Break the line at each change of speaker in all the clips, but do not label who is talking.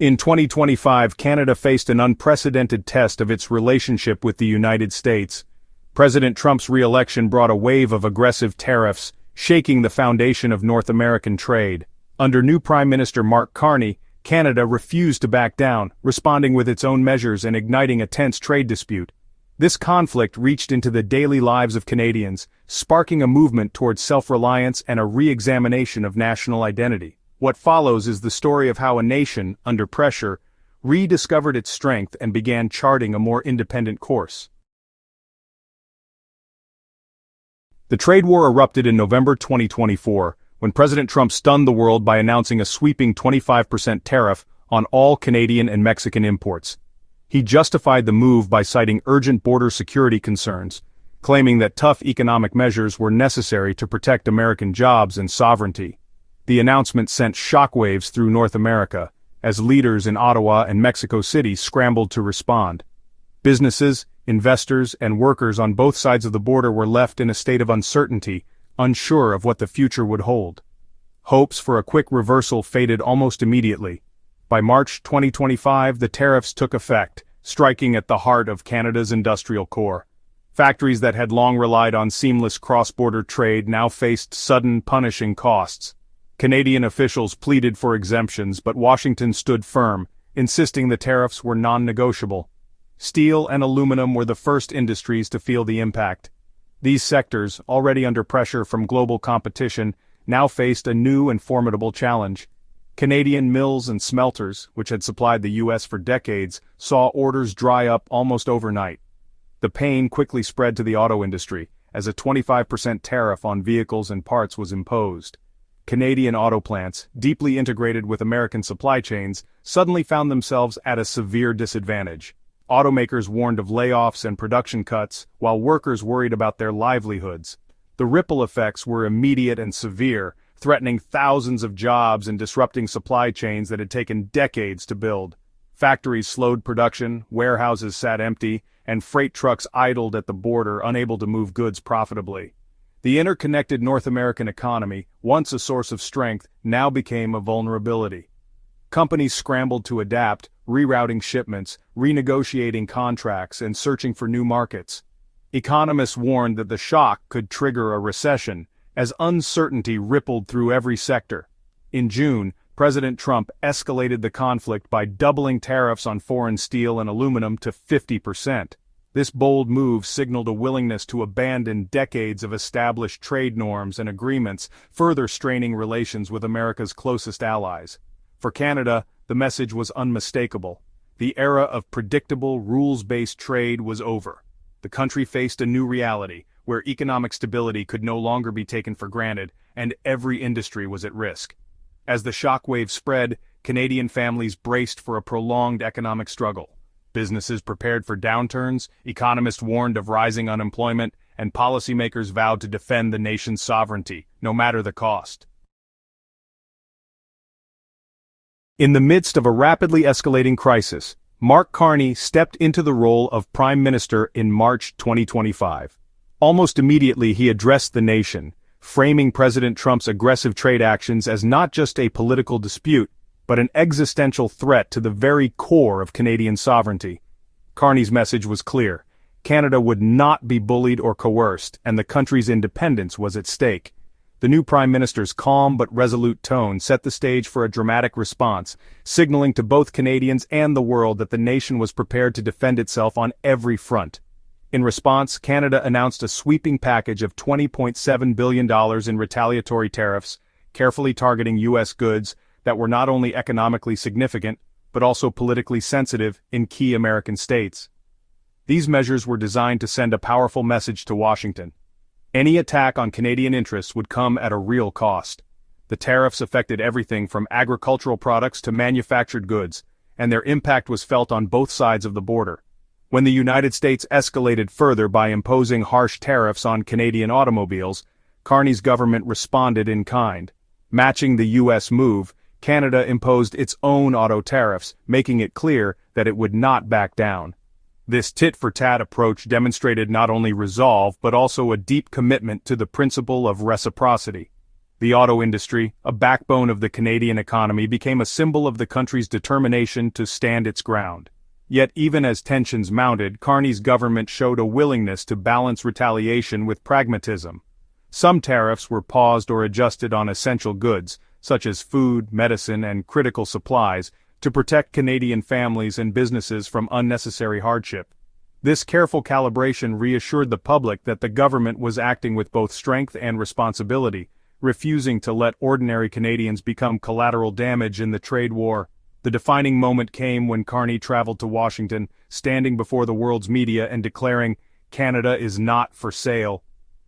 In 2025, Canada faced an unprecedented test of its relationship with the United States. President Trump's re-election brought a wave of aggressive tariffs, shaking the foundation of North American trade. Under new Prime Minister Mark Carney, Canada refused to back down, responding with its own measures and igniting a tense trade dispute. This conflict reached into the daily lives of Canadians, sparking a movement towards self-reliance and a re-examination of national identity. What follows is the story of how a nation, under pressure, rediscovered its strength and began charting a more independent course. The trade war erupted in November 2024, when President Trump stunned the world by announcing a sweeping 25% tariff on all Canadian and Mexican imports. He justified the move by citing urgent border security concerns, claiming that tough economic measures were necessary to protect American jobs and sovereignty. The announcement sent shockwaves through North America, as leaders in Ottawa and Mexico City scrambled to respond. Businesses, investors, and workers on both sides of the border were left in a state of uncertainty, unsure of what the future would hold. Hopes for a quick reversal faded almost immediately. By March 2025, the tariffs took effect, striking at the heart of Canada's industrial core. Factories that had long relied on seamless cross-border trade now faced sudden, punishing costs. Canadian officials pleaded for exemptions, but Washington stood firm, insisting the tariffs were non-negotiable. Steel and aluminum were the first industries to feel the impact. These sectors, already under pressure from global competition, now faced a new and formidable challenge. Canadian mills and smelters, which had supplied the U.S. for decades, saw orders dry up almost overnight. The pain quickly spread to the auto industry, as a 25% tariff on vehicles and parts was imposed. Canadian auto plants, deeply integrated with American supply chains, suddenly found themselves at a severe disadvantage. Automakers warned of layoffs and production cuts, while workers worried about their livelihoods. The ripple effects were immediate and severe, threatening thousands of jobs and disrupting supply chains that had taken decades to build. Factories slowed production, warehouses sat empty, and freight trucks idled at the border, unable to move goods profitably. The interconnected North American economy, once a source of strength, now became a vulnerability. Companies scrambled to adapt, rerouting shipments, renegotiating contracts, and searching for new markets. Economists warned that the shock could trigger a recession, as uncertainty rippled through every sector. In June, President Trump escalated the conflict by doubling tariffs on foreign steel and aluminum to 50%. This bold move signaled a willingness to abandon decades of established trade norms and agreements, further straining relations with America's closest allies. For Canada, the message was unmistakable. The era of predictable, rules-based trade was over. The country faced a new reality, where economic stability could no longer be taken for granted, and every industry was at risk. As the shockwave spread, Canadian families braced for a prolonged economic struggle. Businesses prepared for downturns, economists warned of rising unemployment, and policymakers vowed to defend the nation's sovereignty, no matter the cost. In the midst of a rapidly escalating crisis, Mark Carney stepped into the role of Prime Minister in March 2025. Almost immediately he addressed the nation, framing President Trump's aggressive trade actions as not just a political dispute, but an existential threat to the very core of Canadian sovereignty. Carney's message was clear. Canada would not be bullied or coerced, and the country's independence was at stake. The new Prime Minister's calm but resolute tone set the stage for a dramatic response, signaling to both Canadians and the world that the nation was prepared to defend itself on every front. In response, Canada announced a sweeping package of $20.7 billion in retaliatory tariffs, carefully targeting U.S. goods that were not only economically significant, but also politically sensitive in key American states. These measures were designed to send a powerful message to Washington. Any attack on Canadian interests would come at a real cost. The tariffs affected everything from agricultural products to manufactured goods, and their impact was felt on both sides of the border. When the United States escalated further by imposing harsh tariffs on Canadian automobiles, Carney's government responded in kind. Matching the U.S. move, Canada imposed its own auto tariffs, making it clear that it would not back down. This tit-for-tat approach demonstrated not only resolve but also a deep commitment to the principle of reciprocity. The auto industry, a backbone of the Canadian economy, became a symbol of the country's determination to stand its ground. Yet even as tensions mounted, Carney's government showed a willingness to balance retaliation with pragmatism. Some tariffs were paused or adjusted on essential goods, such as food, medicine, and critical supplies, to protect Canadian families and businesses from unnecessary hardship. This careful calibration reassured the public that the government was acting with both strength and responsibility, refusing to let ordinary Canadians become collateral damage in the trade war. The defining moment came when Carney traveled to Washington, standing before the world's media and declaring, "Canada is not for sale."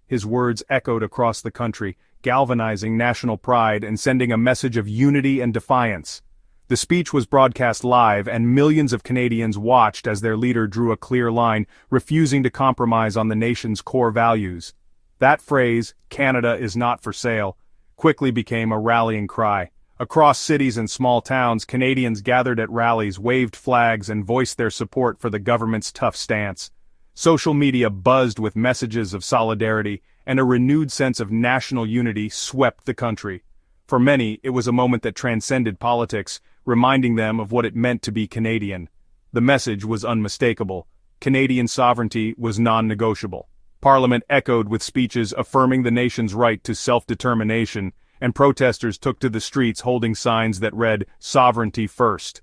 His words echoed across the country, galvanizing national pride and sending a message of unity and defiance. The speech was broadcast live, and millions of Canadians watched as their leader drew a clear line, refusing to compromise on the nation's core values. That phrase, "Canada is not for sale," quickly became a rallying cry. Across cities and small towns, Canadians gathered at rallies, waved flags, and voiced their support for the government's tough stance. Social media buzzed with messages of solidarity, and a renewed sense of national unity swept the country. For many, it was a moment that transcended politics, reminding them of what it meant to be Canadian. The message was unmistakable. Canadian sovereignty was non-negotiable. Parliament echoed with speeches affirming the nation's right to self-determination, and protesters took to the streets holding signs that read, "Sovereignty first."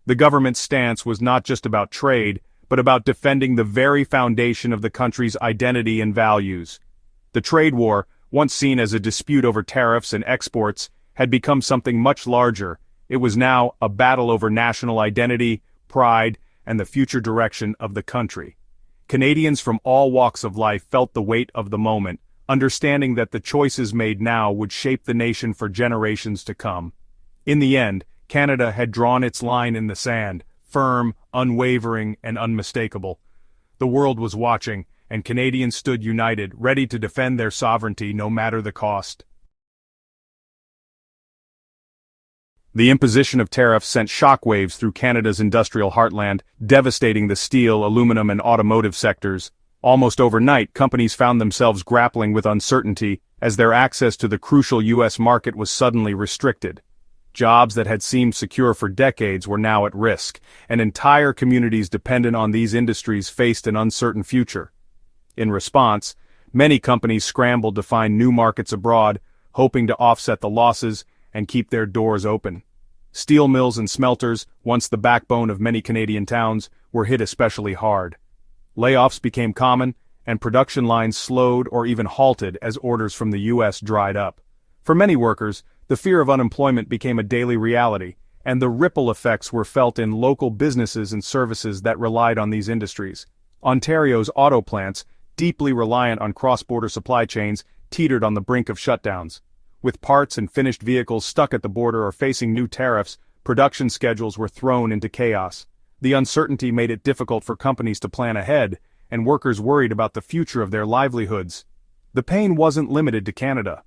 The government's stance was not just about trade, but about defending the very foundation of the country's identity and values. The trade war, once seen as a dispute over tariffs and exports, had become something much larger. It was now a battle over national identity, pride, and the future direction of the country. Canadians from all walks of life felt the weight of the moment, understanding that the choices made now would shape the nation for generations to come. In the end, Canada had drawn its line in the sand, firm, unwavering, and unmistakable. The world was watching, and Canadians stood united, ready to defend their sovereignty no matter the cost. The imposition of tariffs sent shockwaves through Canada's industrial heartland, devastating the steel, aluminum, and automotive sectors. Almost overnight, companies found themselves grappling with uncertainty as their access to the crucial U.S. market was suddenly restricted. Jobs that had seemed secure for decades were now at risk, and entire communities dependent on these industries faced an uncertain future. In response, many companies scrambled to find new markets abroad, hoping to offset the losses and keep their doors open. Steel mills and smelters, once the backbone of many Canadian towns, were hit especially hard. Layoffs became common, and production lines slowed or even halted as orders from the U.S. dried up. For many workers, the fear of unemployment became a daily reality, and the ripple effects were felt in local businesses and services that relied on these industries. Ontario's auto plants, deeply reliant on cross-border supply chains, teetered on the brink of shutdowns. With parts and finished vehicles stuck at the border or facing new tariffs, production schedules were thrown into chaos. The uncertainty made it difficult for companies to plan ahead, and workers worried about the future of their livelihoods. The pain wasn't limited to Canada.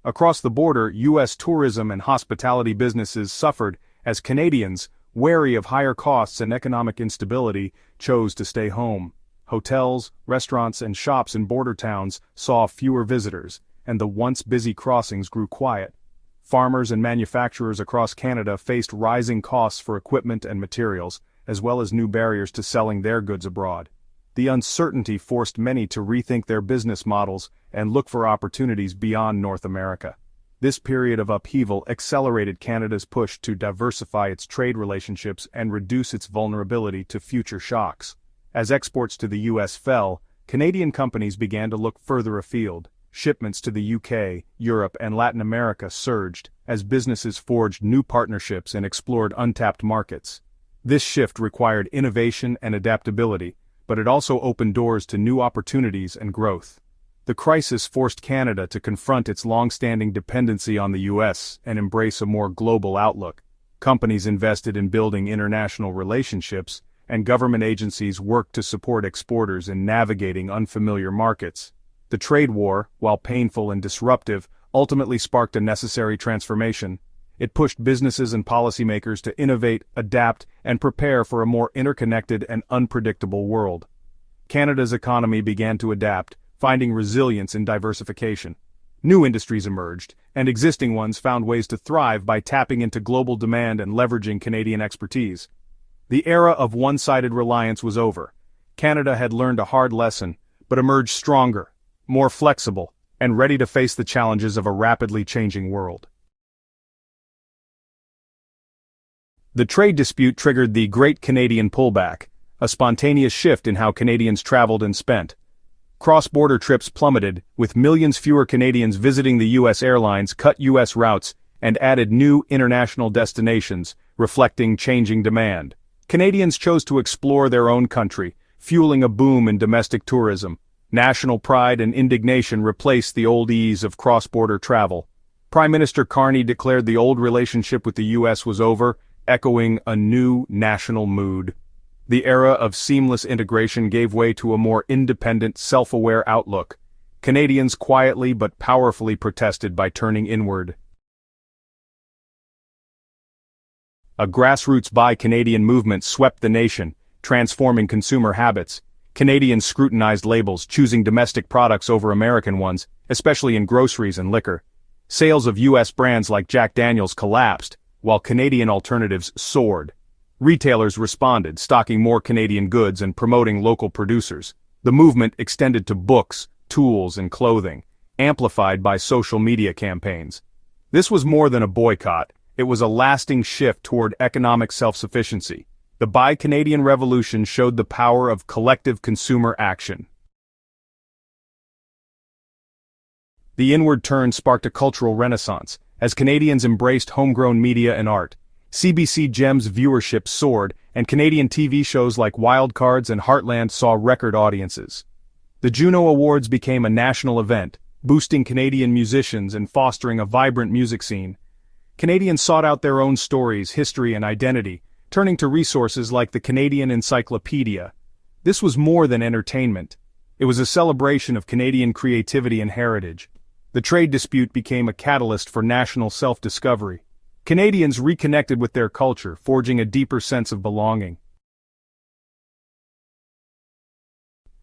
Across the border, U.S. tourism and hospitality businesses suffered as Canadians, wary of higher costs and economic instability, chose to stay home. Hotels, restaurants, and shops in border towns saw fewer visitors, and the once busy crossings grew quiet. Farmers and manufacturers across Canada faced rising costs for equipment and materials, as well as new barriers to selling their goods abroad. The uncertainty forced many to rethink their business models and look for opportunities beyond North America. This period of upheaval accelerated Canada's push to diversify its trade relationships and reduce its vulnerability to future shocks. As exports to the U.S. fell, Canadian companies began to look further afield. Shipments to the UK, Europe, and Latin America surged as businesses forged new partnerships and explored untapped markets. This shift required innovation and adaptability, but it also opened doors to new opportunities and growth. The crisis forced Canada to confront its long-standing dependency on the U.S. and embrace a more global outlook. Companies invested in building international relationships, and government agencies worked to support exporters in navigating unfamiliar markets. The trade war, while painful and disruptive, ultimately sparked a necessary transformation. It pushed businesses and policymakers to innovate, adapt, and prepare for a more interconnected and unpredictable world. Canada's economy began to adapt, finding resilience in diversification. New industries emerged, and existing ones found ways to thrive by tapping into global demand and leveraging Canadian expertise. The era of one-sided reliance was over. Canada had learned a hard lesson, but emerged stronger, more flexible, and ready to face the challenges of a rapidly changing world. The trade dispute triggered the Great Canadian Pullback, a spontaneous shift in how Canadians traveled and spent. Cross-border trips plummeted, with millions fewer Canadians visiting the U.S. Airlines cut U.S. routes and added new international destinations, reflecting changing demand. Canadians chose to explore their own country, fueling a boom in domestic tourism. National pride and indignation replaced the old ease of cross-border travel. Prime Minister Carney declared the old relationship with the U.S. was over, echoing a new national mood. The era of seamless integration gave way to a more independent, self-aware outlook. Canadians quietly but powerfully protested by turning inward. A grassroots Buy Canadian movement swept the nation, transforming consumer habits. Canadians scrutinized labels, choosing domestic products over American ones, especially in groceries and liquor. Sales of U.S. brands like Jack Daniel's collapsed, while Canadian alternatives soared. Retailers responded, stocking more Canadian goods and promoting local producers. The movement extended to books, tools, and clothing, amplified by social media campaigns. This was more than a boycott, it was a lasting shift toward economic self-sufficiency. The Buy Canadian revolution showed the power of collective consumer action. The inward turn sparked a cultural renaissance, as Canadians embraced homegrown media and art. CBC Gem's viewership soared, and Canadian TV shows like Wild Cards and Heartland saw record audiences. The Juno Awards became a national event, boosting Canadian musicians and fostering a vibrant music scene. Canadians sought out their own stories, history, and identity, turning to resources like the Canadian Encyclopedia. This was more than entertainment. It was a celebration of Canadian creativity and heritage. The trade dispute became a catalyst for national self-discovery. Canadians reconnected with their culture, forging a deeper sense of belonging.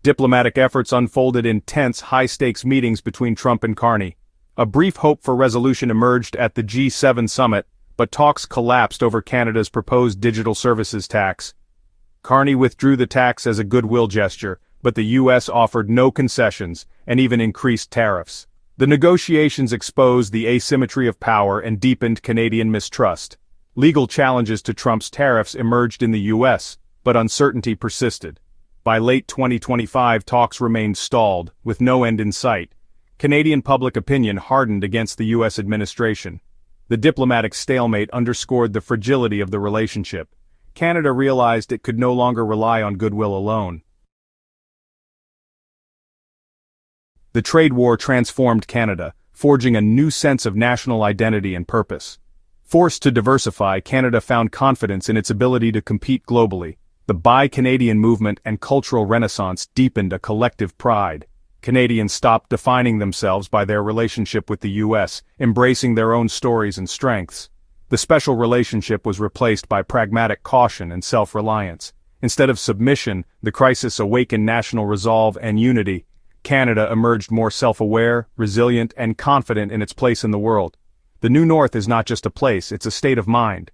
Diplomatic efforts unfolded in tense, high-stakes meetings between Trump and Carney. A brief hope for resolution emerged at the G7 summit, but talks collapsed over Canada's proposed digital services tax. Carney withdrew the tax as a goodwill gesture, but the U.S. offered no concessions and even increased tariffs. The negotiations exposed the asymmetry of power and deepened Canadian mistrust. Legal challenges to Trump's tariffs emerged in the U.S., but uncertainty persisted. By late 2025, talks remained stalled, with no end in sight. Canadian public opinion hardened against the U.S. administration. The diplomatic stalemate underscored the fragility of the relationship. Canada realized it could no longer rely on goodwill alone. The trade war transformed Canada, forging a new sense of national identity and purpose. Forced to diversify, Canada found confidence in its ability to compete globally. The Buy Canadian movement and cultural renaissance deepened a collective pride. Canadians stopped defining themselves by their relationship with the U.S., embracing their own stories and strengths. The special relationship was replaced by pragmatic caution and self-reliance. Instead of submission, the crisis awakened national resolve and unity. Canada emerged more self-aware, resilient, and confident in its place in the world. The New North is not just a place, it's a state of mind.